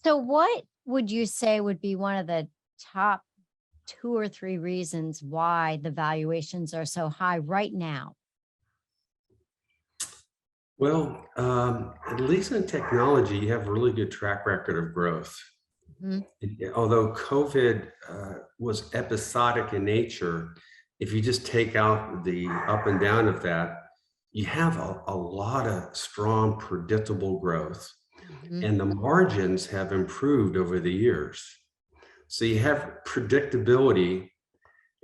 So what would you say would be one of the top two or three reasons why the valuations are so high right now? Well, at least in technology, you have a really good track record of growth. Mhm. Although COVID was episodic in nature, if you just take out the up and down of that, you have a lot of strong, predictable growth, Mhm. and the margins have improved over the years. So you have predictability,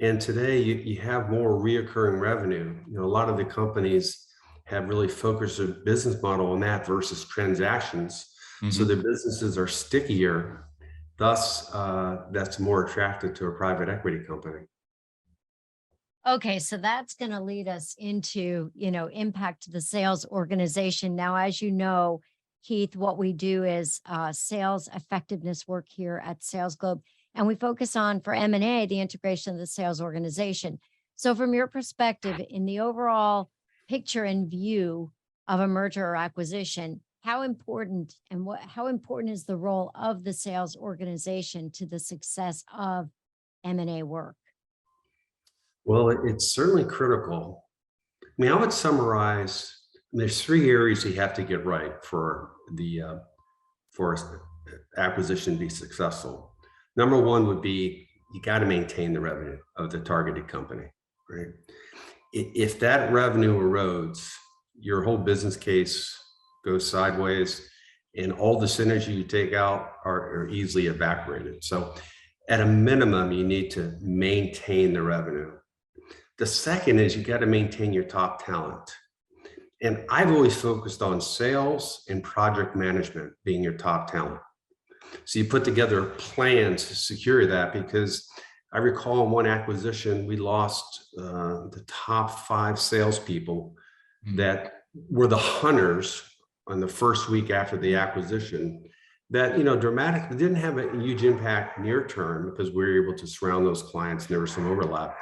and today you have more reoccurring revenue. A lot of the companies have really focused their business model on that versus transactions. So Mhm. their businesses are stickier. Thus, that's more attractive to a private equity company. Okay, so that's going to lead us into, impact to the sales organization. Now, as you know, Keith, what we do is sales effectiveness work here at Sales Globe, and we focus on for M&A the integration of the sales organization. So, from your perspective, in the overall picture and view of a merger or acquisition, how important is the role of the sales organization to the success of M&A work? Well, it's certainly critical. I mean, I would summarize. There's three areas you have to get right for the for acquisition to be successful. Number one would be you got to maintain the revenue of the targeted company, right? If that revenue erodes, your whole business case goes sideways, and all the synergy you take out are easily evaporated. So, at a minimum, you need to maintain the revenue. The second is you got to maintain your top talent. And I've always focused on sales and project management being your top talent. So you put together plans to secure that, because I recall in one acquisition, we lost the top five salespeople Mm. that were the hunters on the first week after the acquisition. That dramatically didn't have a huge impact near term because we were able to surround those clients and there was some overlap.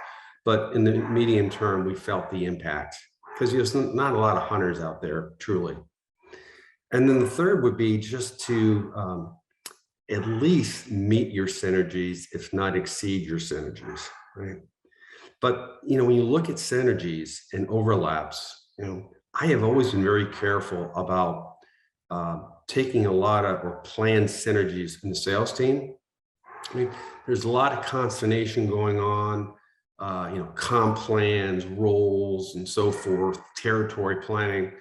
But in the medium term, we felt the impact because there's not a lot of hunters out there, truly. And then the third would be just to at least meet your synergies, if not exceed your synergies, right? But when you look at synergies and overlaps, I have always been very careful about taking a lot of or planned synergies in the sales team. I mean, there's a lot of consternation going on, comp plans, roles, and so forth, territory planning.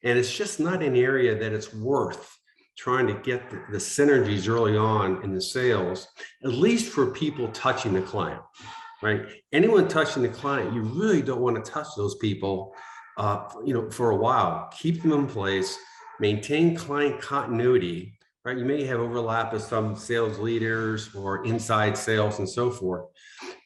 And it's just not an area that it's worth trying to get the synergies early on in the sales, at least for people touching the client, right? Anyone touching the client, you really don't want to touch those people, for a while. Keep them in place, maintain client continuity, right? You may have overlap with some sales leaders or inside sales and so forth.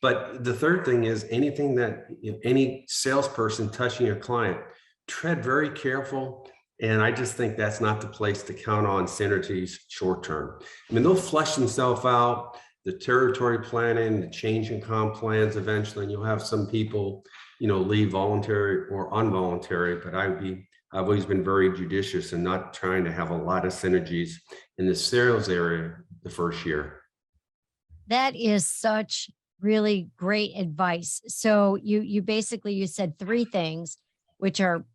But the third thing is anything that any salesperson touching a client, tread very careful. And I just think that's not the place to count on synergies short term. I mean, they'll flesh themselves out, the territory planning, the change in comp plans eventually, and you'll have some people, leave voluntary or involuntary. But I've always been very judicious in not trying to have a lot of synergies in the sales area the first year. That is such really great advice. So you basically you said three things, which are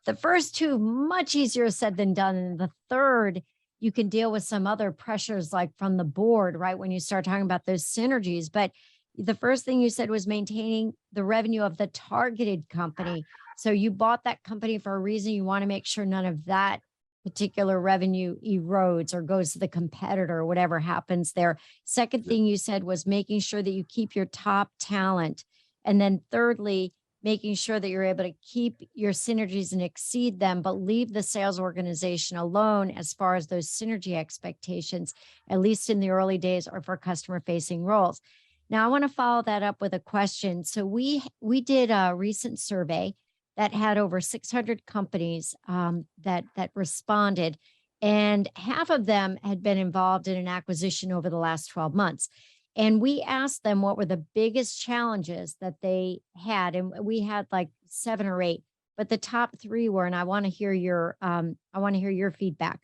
the first two much easier said than done, and the third you can deal with some other pressures like from the board, right? When you start talking about those synergies, but the first thing you said was maintaining the revenue of the targeted company. So you bought that company for a reason. You want to make sure none of that particular revenue erodes or goes to the competitor or whatever happens there. Second thing you said was making sure that you keep your top talent. And then thirdly, making sure that you're able to keep your synergies and exceed them, but leave the sales organization alone as far as those synergy expectations, at least in the early days or for customer facing roles. Now, I want to follow that up with a question. So we did a recent survey that had over 600 companies that responded, and half of them had been involved in an acquisition over the last 12 months. And we asked them what were the biggest challenges that they had, and we had like seven or eight, but the top three were, and I want to hear your feedback.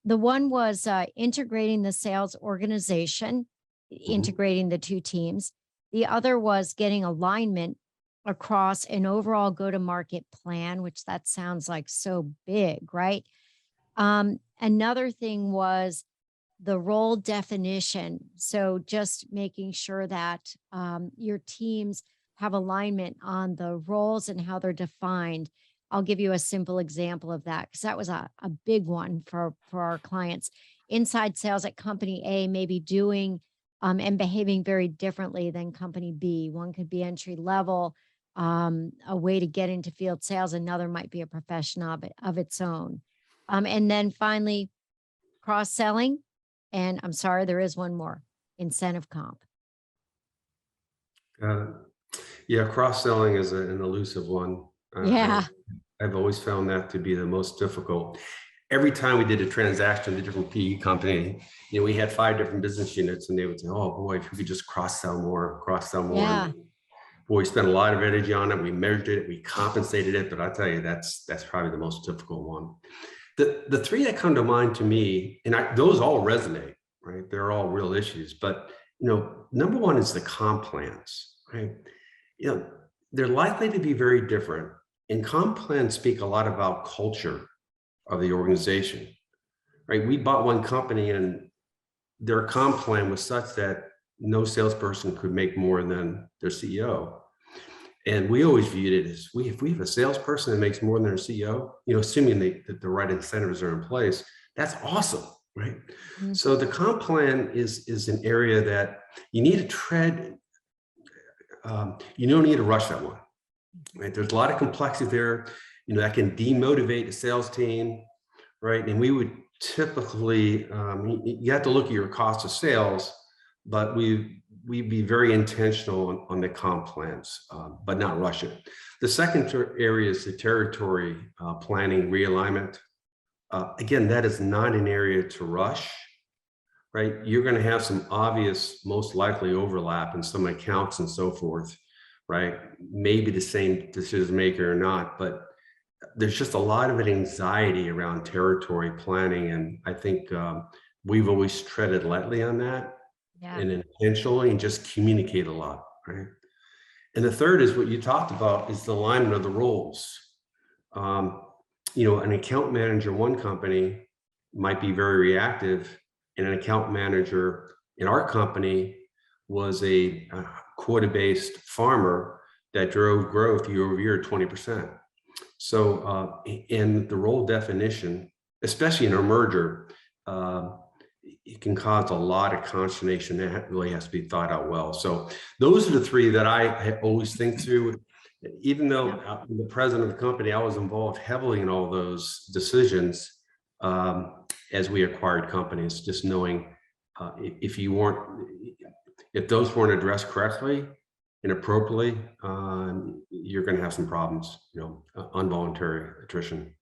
The one was integrating the sales organization, integrating the two teams. The other was getting alignment across an overall go-to-market plan, which that sounds like so big, right? Another thing was the role definition. So just making sure that your teams have alignment on the roles and how they're defined. I'll give you a simple example of that because that was a big one for our clients. Inside sales at company A may be doing and behaving very differently than company B. One could be entry level, a way to get into field sales. Another might be a profession of its own. And then finally, cross selling. And I'm sorry, there is one more, incentive comp. Yeah, cross-selling is an elusive one. Yeah. I've always found that to be the most difficult. Every time we did a transaction with a different PE company, we had 5 different business units, and they would say, "Oh boy, if we could just cross-sell more, cross-sell more." Yeah. And boy, we spent a lot of energy on it. We measured it, we compensated it, but I tell you, that's probably the most difficult one. The 3 that come to mind to me, and those all resonate, right? They're all real issues, but number one is the comp plans, right? They're likely to be very different. And comp plans speak a lot about culture of the organization, right? We bought one company and their comp plan was such that no salesperson could make more than their CEO. And we always viewed it as if we have a salesperson that makes more than their CEO, assuming that the right incentives are in place, that's awesome, right? Mhm. So the comp plan is an area that you need to tread. You don't need to rush that one, right? There's a lot of complexity there, that can demotivate a sales team, right? And we would typically, you have to look at your cost of sales, but we'd be very intentional on the comp plans, but not rush it. The second area is the territory planning realignment. Again, that is not an area to rush, right? You're going to have some obvious, most likely overlap in some accounts and so forth, right? Maybe the same decision maker or not, but there's just a lot of anxiety around territory planning. And I think we've always treaded lightly on that. Yeah. And intentionally, and just communicate a lot, right? And the third is what you talked about, is the alignment of the roles. An account manager in one company might be very reactive, and an account manager in our company was a quota-based farmer that drove growth year over year 20%. So in the role definition, especially in a merger, it can cause a lot of consternation that really has to be thought out well. So those are the 3 that I always think through. Even though I'm the president of the company, I was involved heavily in all those decisions as we acquired companies, just knowing if those weren't addressed correctly and appropriately, you're going to have some problems, involuntary attrition.